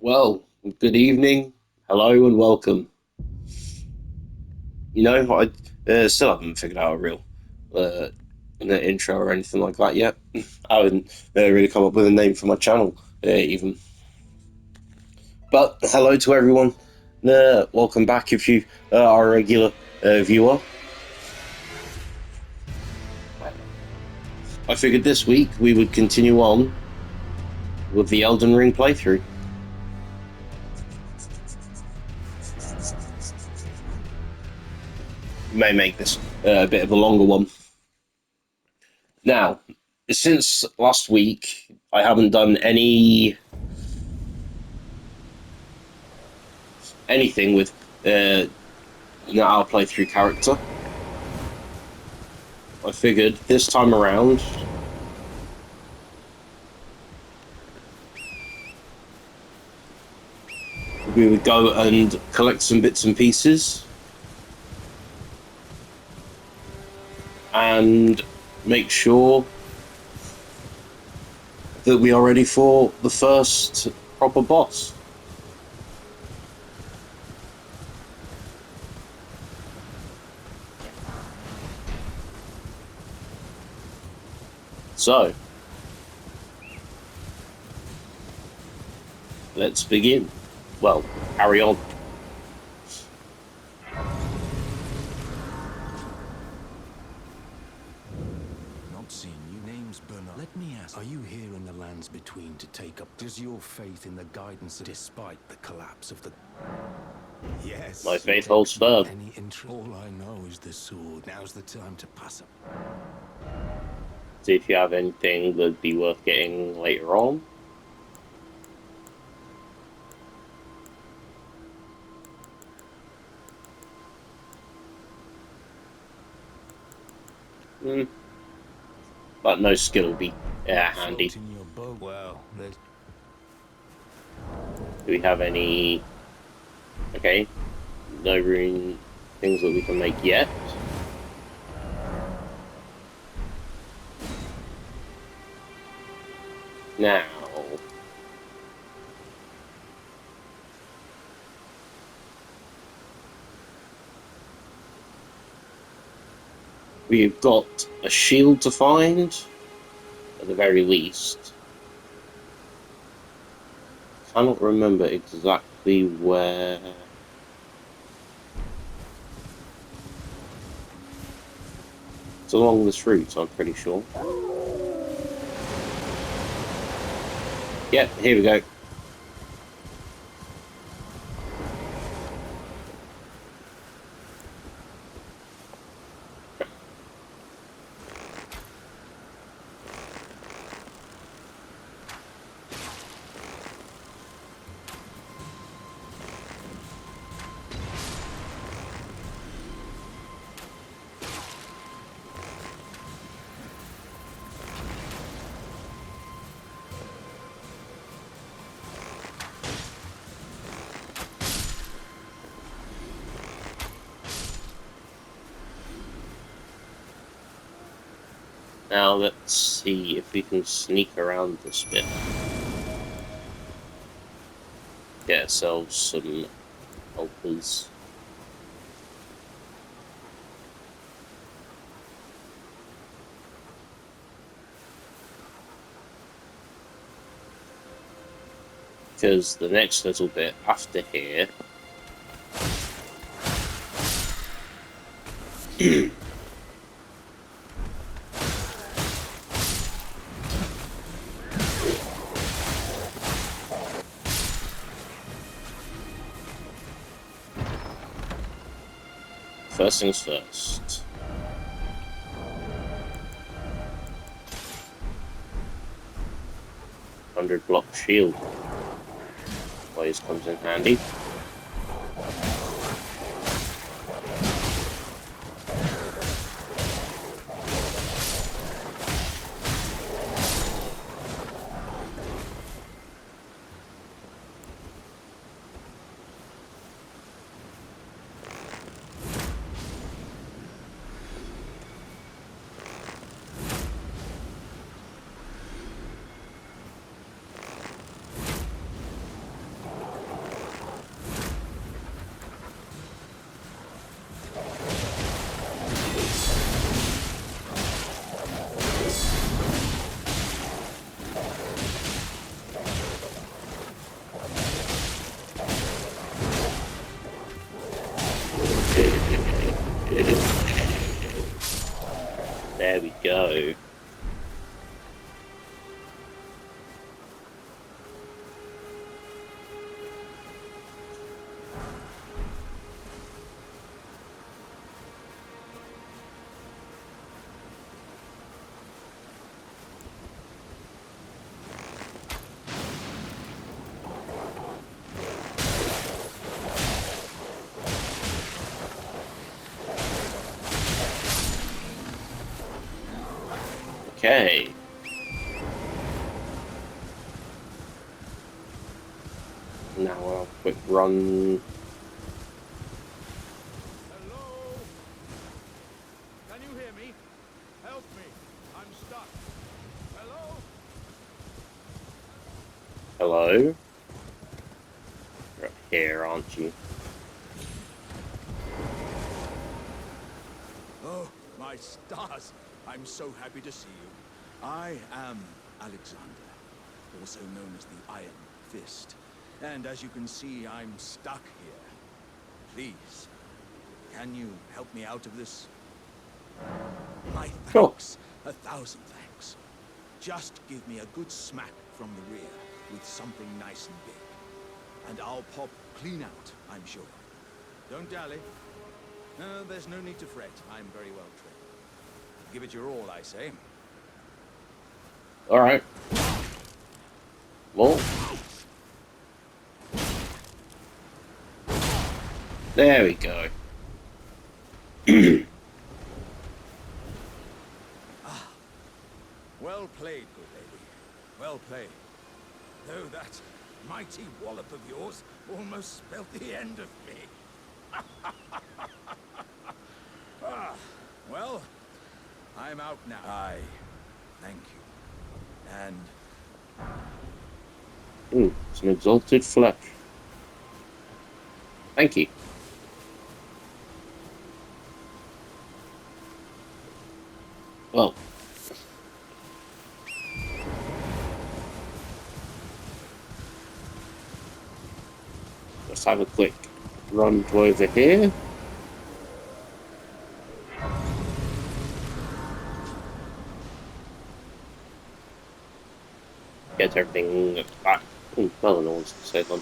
Well, good evening, hello, and welcome. I still haven't figured out a real uh, intro or anything like that yet. I haven't really come up with a name for my channel, even. But hello to everyone. Welcome back if you are a regular viewer. I figured this week we would continue on with the Elden Ring playthrough. We may make this a bit of a longer one. Now, since last week, I haven't done anything with our playthrough character. I figured this time around we would go and collect some bits and pieces and make sure that we are ready for the first proper boss. So, let's begin. Well, carry on. Not seeing you. Name's Bernard. Let me ask, are you here in the lands between to take up? Does your faith in the guidance despite the collapse of the... Yes. My faith holds firm. Any interest? All I know is the sword. Now's the time to pass up. See if you have anything that'd be worth getting later on. But no skill will be handy. In your bow. Well, do we have any... Okay, no rune things that we can make yet. Now, we've got a shield to find, at the very least. Cannot remember exactly where. It's along this route, I'm pretty sure. Yep, here we go. Now let's see if we can sneak around this bit. Get ourselves some helpers. Because the next little bit after here first things first. $100 shield always comes in handy. Okay. Now a quick run. Hello? Can you hear me? Help me. I'm stuck. Hello? Hello? You're up here, aren't you? Oh, my stars. I'm so happy to see you. I am Alexander, also known as the Iron Fist. And as you can see, I'm stuck here. Please, can you help me out of this? My Sure. thanks. 1,000 thanks. Just give me a good smack from the rear with something nice and big. And I'll pop clean out, I'm sure. Don't dally. No, there's no need to fret. I'm very well trained. Give it your all, I say. Alright. Well. There we go. Well played, good lady. Well played. Though that mighty wallop of yours almost spelt the end of me. Well, I'm out now. I thank you. And Some exalted flesh. Thank you. Well. Let's have a quick run to over here. Get everything back. Well, no one's said on.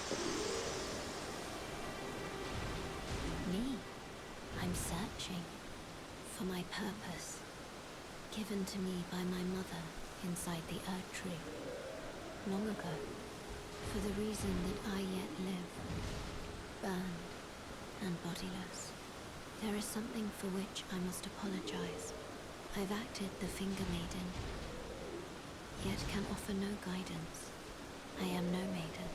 Me? I'm searching for my purpose, given to me by my mother inside the Earth Tree, long ago, for the reason that I yet live, burned and bodiless. There is something for which I must apologize. I've acted the Finger Maiden, yet can offer no guidance. I am no maiden.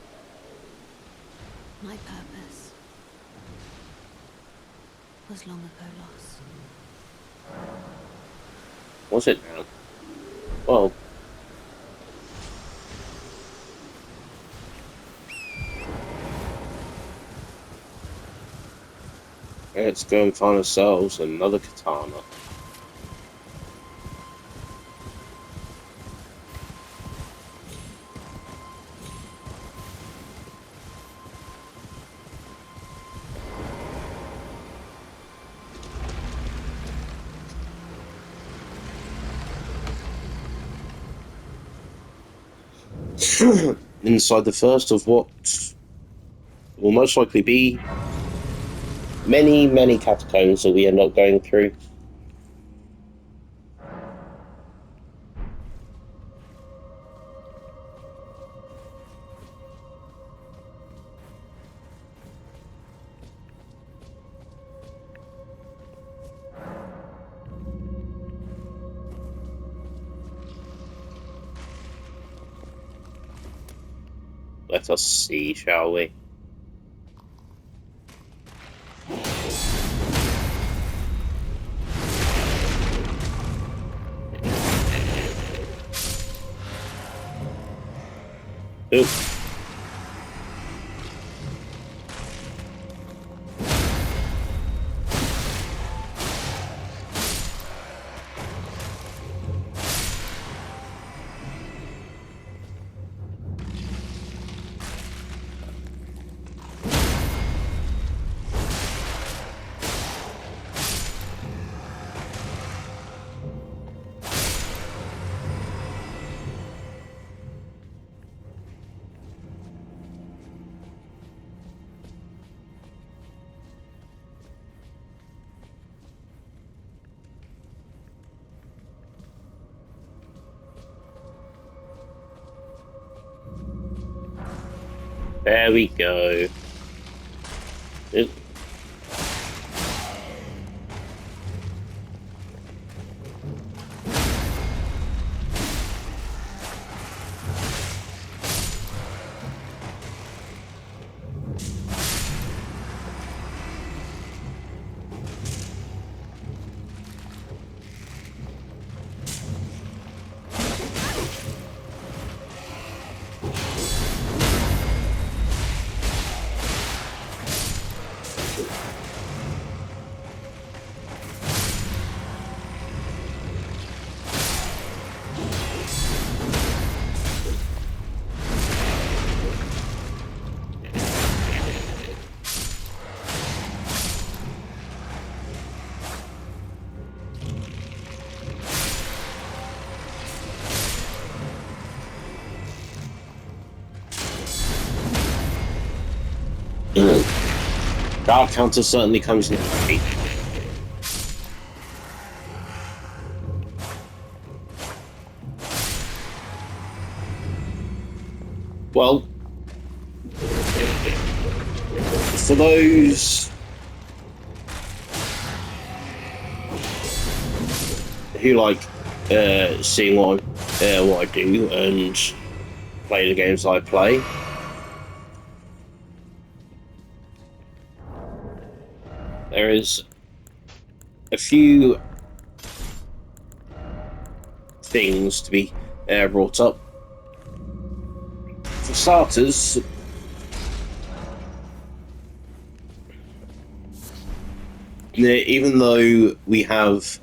My purpose was long ago lost. Was it now? Well. Let's go and find ourselves another katana. Inside the first of what will most likely be many, many catacombs that we end up going through. Let us see, shall we? Oop. There we go. Oop. Dark Counter certainly comes in handy. Well, for those who like seeing what I do and play the games I play, there is a few things to be brought up. For starters, even though we have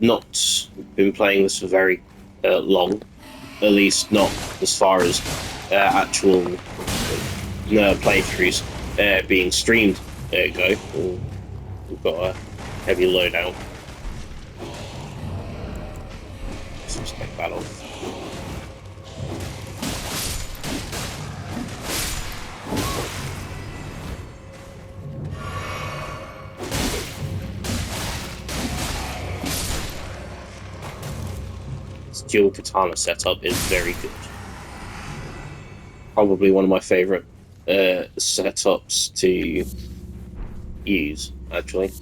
not been playing this for very long, at least not as far as actual playthroughs being streamed go. We've got a heavy loadout. Let's just take that off. This dual katana setup is very good. Probably one of my favourite setups to use, actually.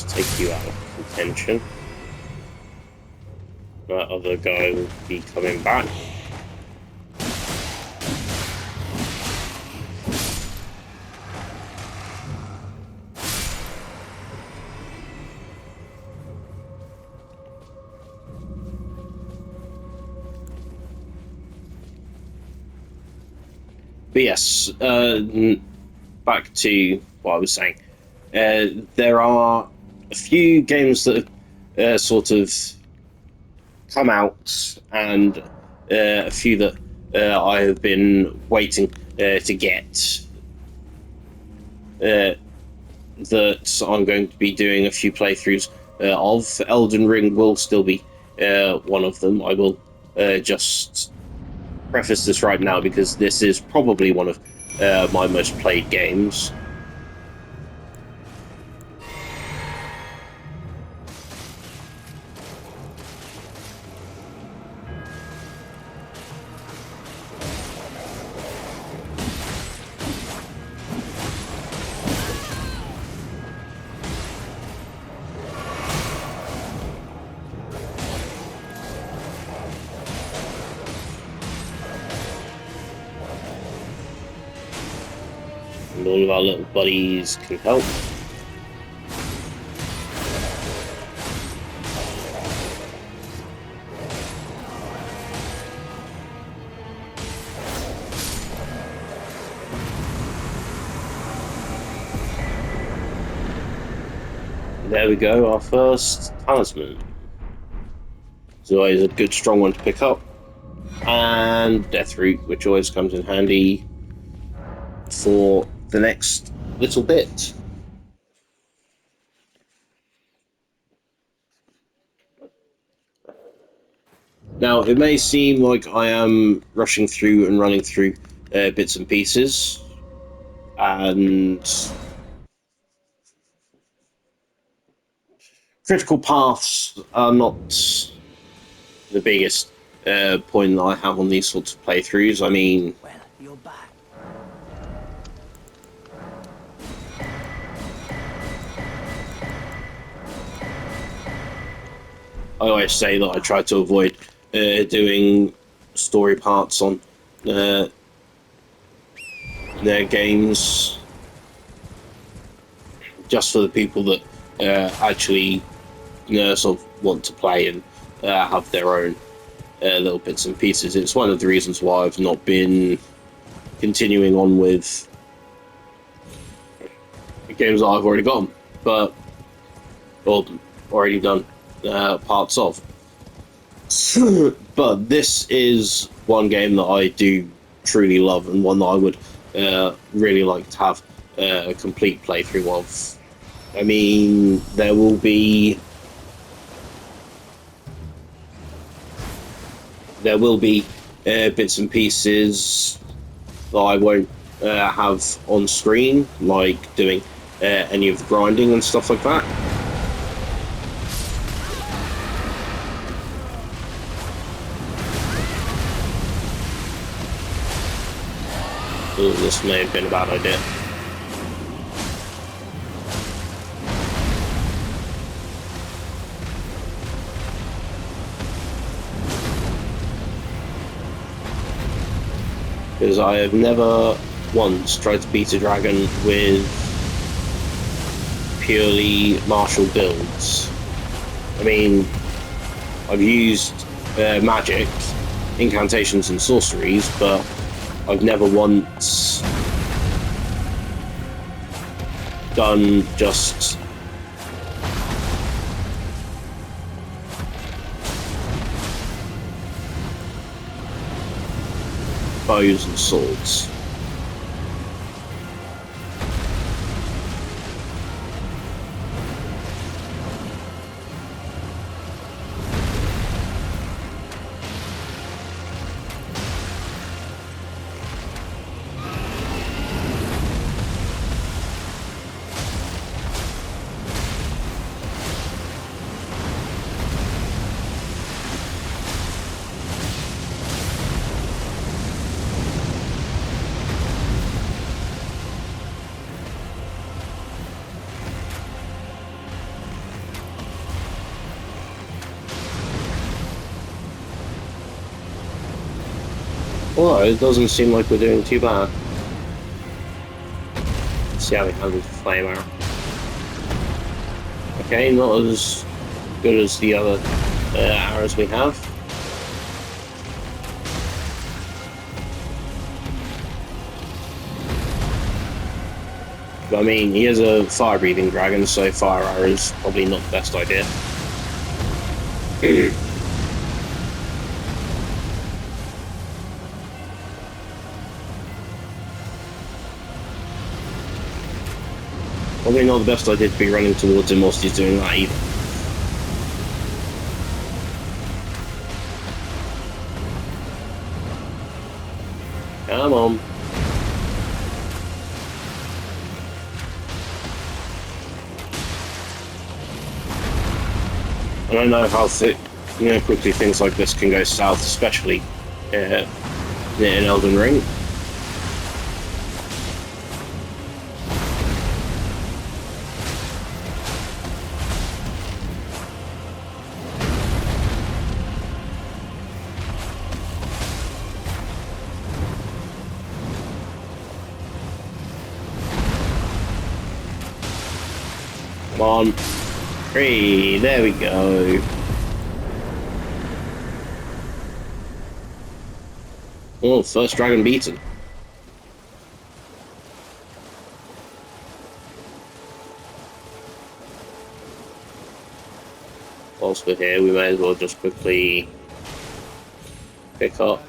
Take you out of contention. That other guy will be coming back. But yes, back to what I was saying. There are a few games that have sort of come out, and a few that I have been waiting to get. That I'm going to be doing a few playthroughs of. Elden Ring will still be one of them. I will just preface this right now because this is probably one of my most played games. And all of our little buddies can help. There we go, our first talisman. It's always a good strong one to pick up. And Deathroot, which always comes in handy for the next little bit. Now, it may seem like I am rushing through and running through bits and pieces, and critical paths are not the biggest point that I have on these sorts of playthroughs. I mean, Well, you're back. I always say that I try to avoid doing story parts on their games, just for the people that actually sort of want to play and have their own little bits and pieces. It's one of the reasons why I've not been continuing on with games that I've already gotten, or already done parts of. But this is one game that I do truly love, and one that I would really like to have a complete playthrough of. I mean, there will be bits and pieces that I won't have on screen, like doing any of the grinding and stuff like that. Ooh, this may have been a bad idea. Because I have never once tried to beat a dragon with purely martial builds. I mean, I've used magic, incantations and sorceries, but I've never once done just bows and swords. Well, it doesn't seem like we're doing too bad. Let's see how we handle the flame arrow. Okay, not as good as the other arrows we have. But I mean, he is a fire-breathing dragon, so fire arrows probably not the best idea. Probably not the best idea to be running towards him whilst he's doing that either. Come on. I don't know how quickly things like this can go south, especially in Elden Ring. Come on. 3, there we go. Oh, first dragon beaten. Whilst we're here, we may as well just quickly pick up.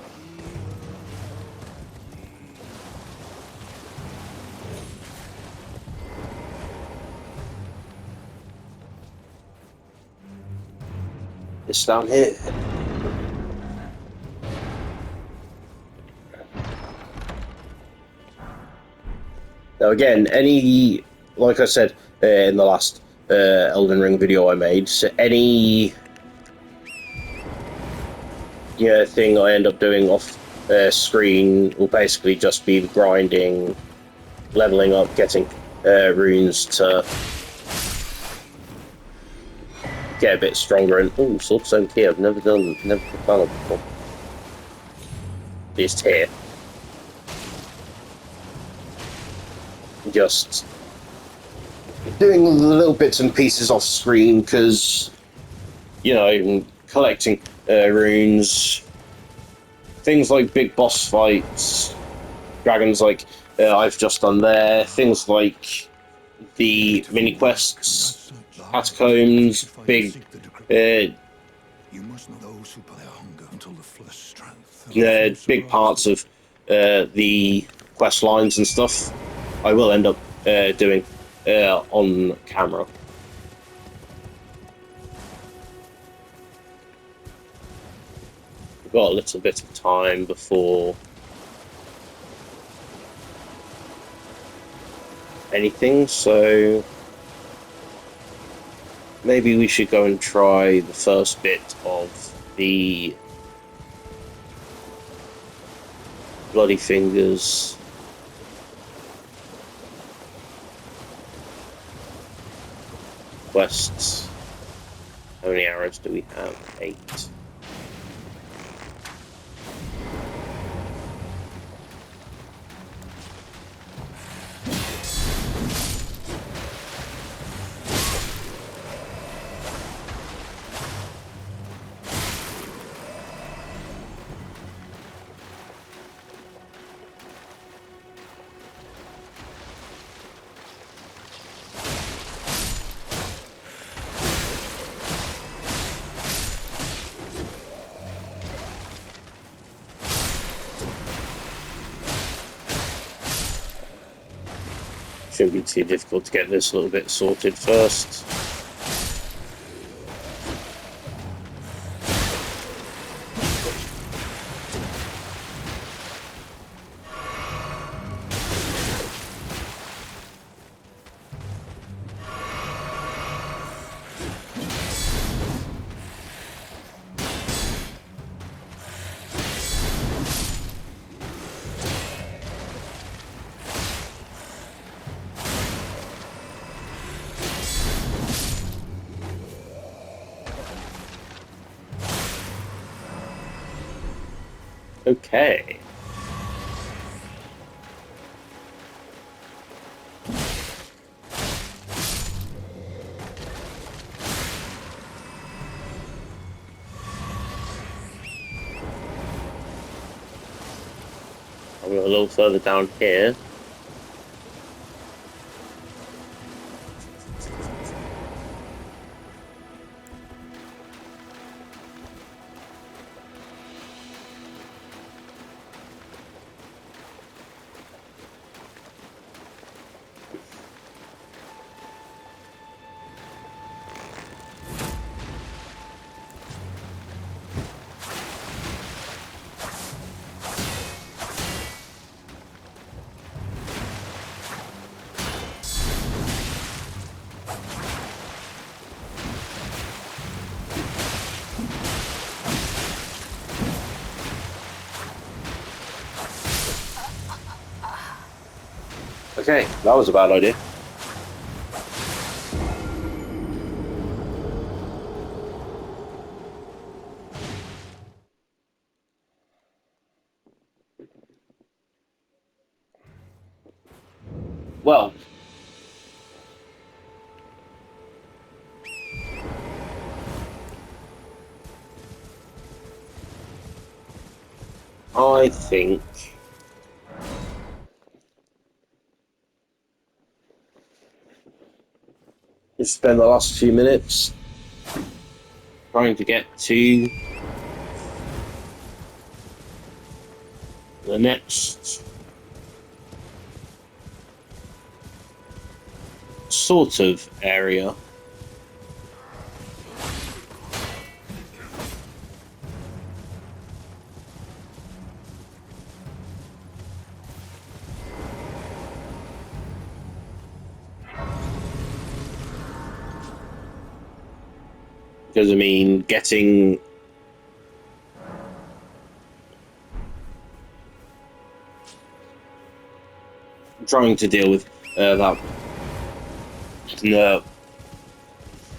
It's down here. Now again, like I said in the last Elden Ring video I made, so any thing I end up doing off screen will basically just be grinding, leveling up, getting runes to get a bit stronger. And oh, Sword Stone Key, I've never done that before. Just here. Just doing the little bits and pieces off screen because, collecting runes, things like big boss fights, dragons like I've just done there. Things like the mini quests, catacombs, big You must know those who put their hunger until the flesh strength. big parts of the quest lines and stuff. I will end up doing on camera. We've got a little bit of time before anything, so maybe we should go and try the first bit of the Bloody Fingers quests. How many arrows do we have? 8. Shouldn't be too difficult to get this little bit sorted first. Okay. I'll go a little further down here. Okay, that was a bad idea. Well, I think we spend the last few minutes trying to get to the next sort of area. Because, I mean, trying to deal with that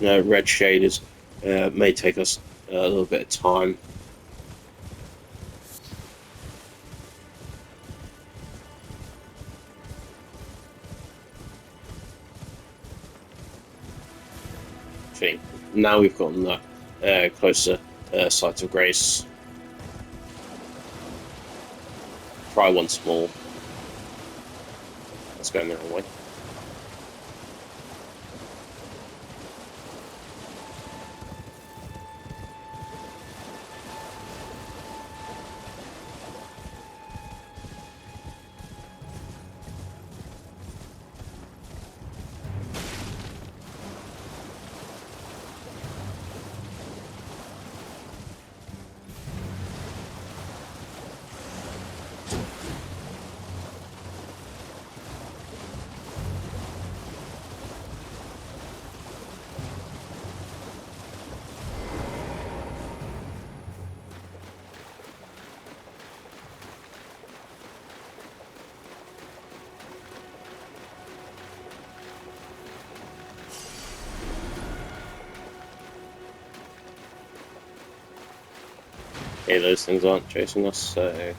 red shaders may take us a little bit of time. Okay, now we've gotten that closer sight of grace. Try once more. It's going the wrong way. Okay, those things aren't chasing us, so...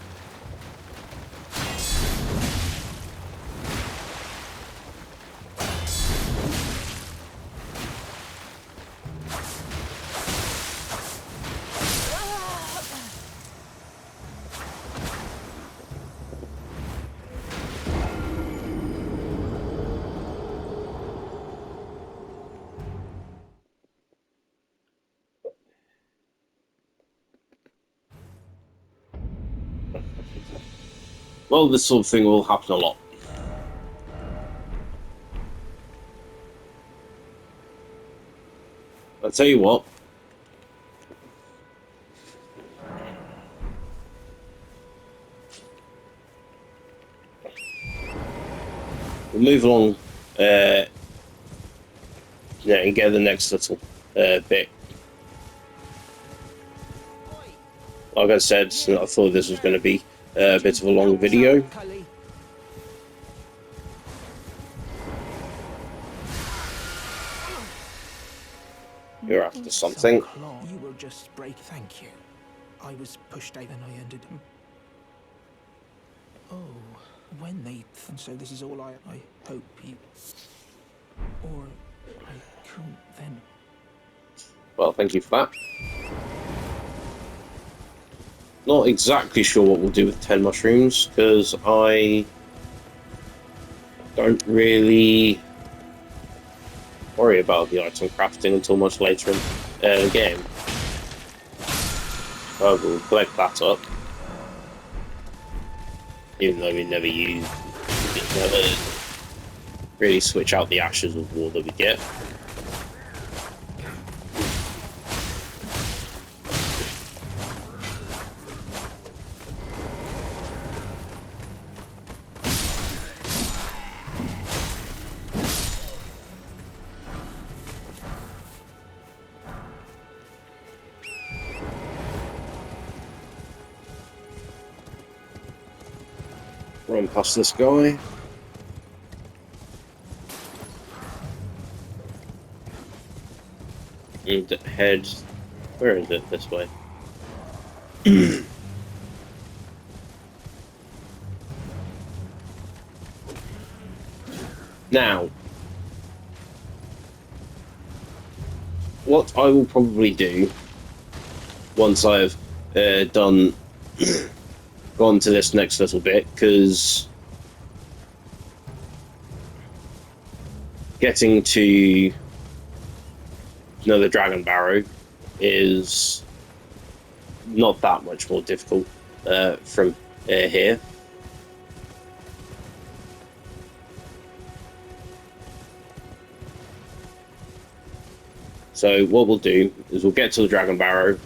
Well, this sort of thing will happen a lot. I'll tell you what. We'll move along, and get the next little bit. Like I said, I thought this was going to be a bit of a long video. You're after something. You will just break. Thank you. I was pushed out and I ended. Oh, when they. So this is all I hope you. Or I couldn't then. Well, thank you for that. Not exactly sure what we'll do with 10 mushrooms, because I don't really worry about the item crafting until much later in the game. So we'll collect that up. Even though we never really switch out the ashes of war that we get. Run past this guy. And head... Where is it? This way. Now, what I will probably do once I've gone to this next little bit, because getting to another dragon barrow is not that much more difficult from here. So what we'll do is we'll get to the dragon barrow,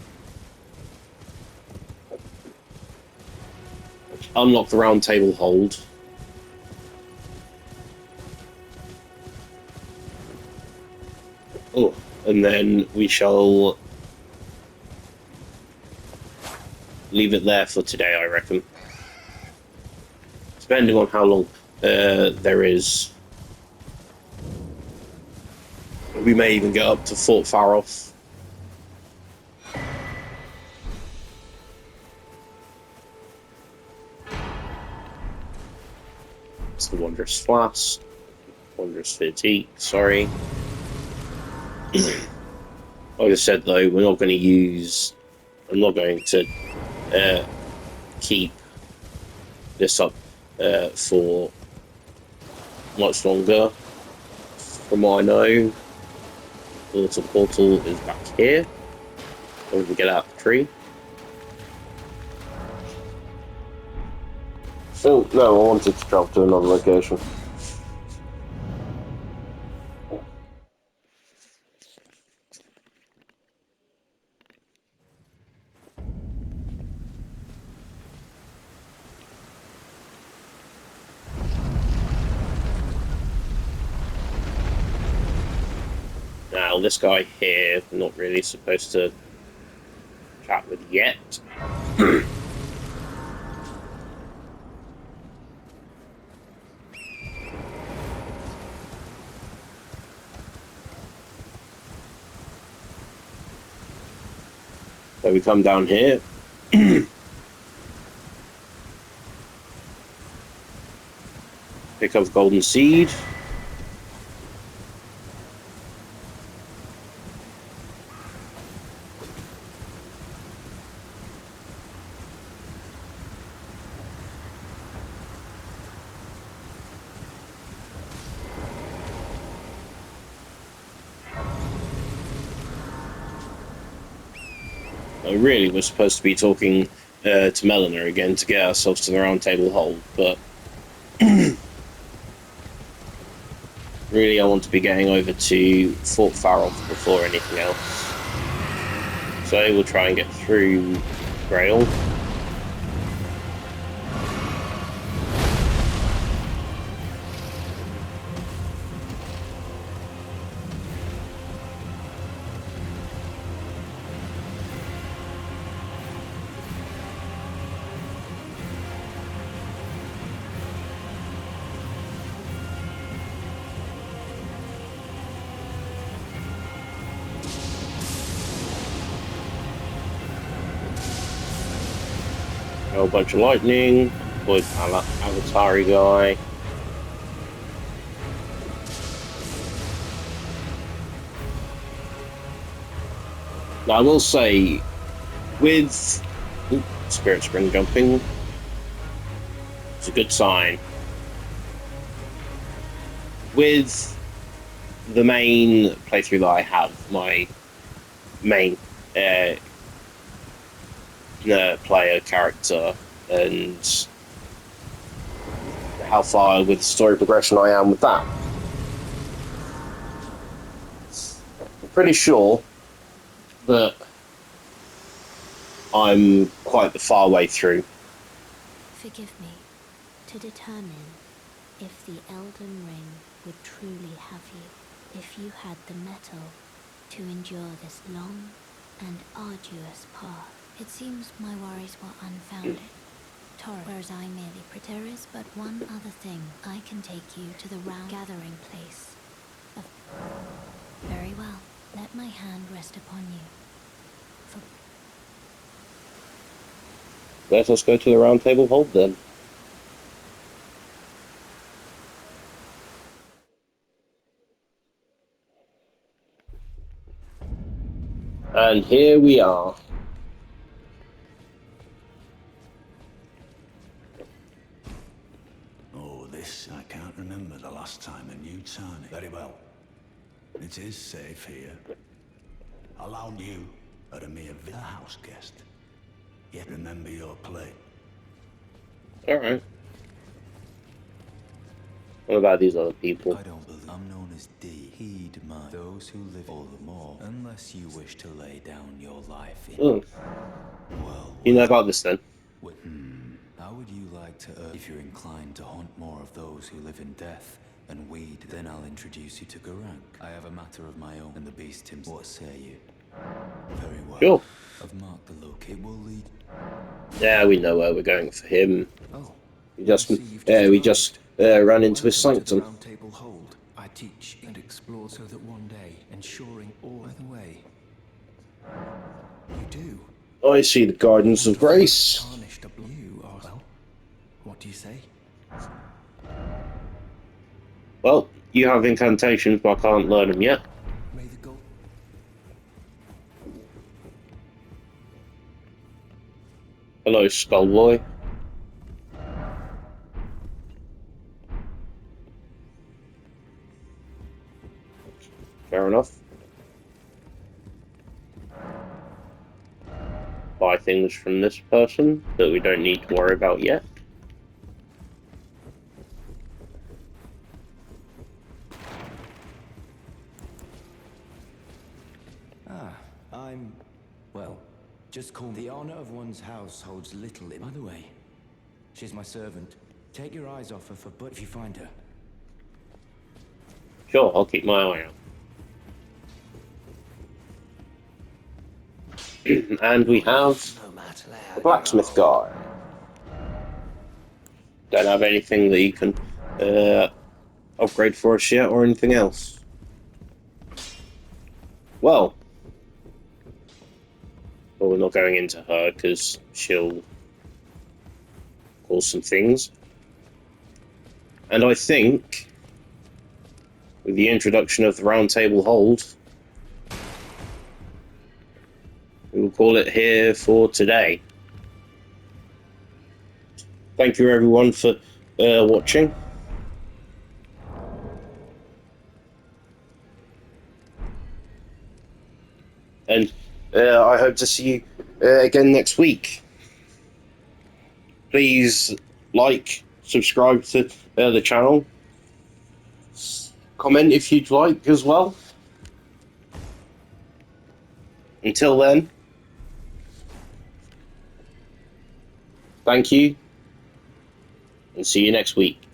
unlock the round table hold, and then we shall leave it there for today, I reckon. Depending on how long there is. We may even get up to Fort Faroth. It's the Wondrous Flask. Wondrous Fatigue, sorry. Like I said though, we're not going to use... I'm not going to keep this up for much longer. From what I know, the little portal is back here. When we get out the tree. Oh, no, I wanted to travel to another location. Now, this guy here, I'm not really supposed to chat with yet. So we come down here. Pick up golden seed. Really, we're supposed to be talking to Melina again to get ourselves to the round table hold, but really I want to be getting over to Fort Farrell before anything else. So we'll try and get through Grail. A whole bunch of lightning, avoid Avatari guy. Now I will say, with Spirit Spring jumping, it's a good sign. With the main playthrough that I have, my main player character, and how far with story progression I am with that. I'm pretty sure that I'm quite the far way through. Forgive me. To determine if the Elden Ring would truly have you, if you had the mettle to endure this long and arduous path. It seems my worries were unfounded. Whereas I merely there is but one other thing. I can take you to the round gathering place. Very well. Let my hand rest upon you. Let us go to the round table hold then. And here we are. Oh, this, I can't remember the last time a new turnip. Very well. It is safe here. Allow you are a mere house guest. Yet remember your plate. Alright. What about these other people? I don't believe I'm known as D. Heed my those who live all the more, unless you wish to lay down your life in. Oh. Well, You know about this then? How would you like to if you're inclined to haunt more of those who live in death and weed, then I'll introduce you to Garank. I have a matter of my own, and the beast himself. What say you? Very well. Sure. I've marked the locate. Will lead. Yeah, we know where we're going for him. Oh, We just ran into his sanctum. Round table hold. I teach and explore so that one day, ensuring all the way. You do. I see the Gardens of Grace. Tarnished a you are well. What do you say? Well, you have incantations, but I can't learn them yet. May the gold. Hello, Skullboy. Fair enough. Buy things from this person that we don't need to worry about yet. Well, just call me. The honor of one's house holds little in. By the way, she's my servant. Take your eyes off her for but if you find her. Sure, I'll keep my eye out. And we have a blacksmith guy. Don't have anything that you can upgrade for us yet or anything else. Well, we're not going into her because she'll cause some things. And I think, with the introduction of the Round Table Hold, we will call it here for today. Thank you everyone for watching. And I hope to see you again next week. Please like, subscribe to the channel. Comment if you'd like as well. Until then, thank you, and see you next week.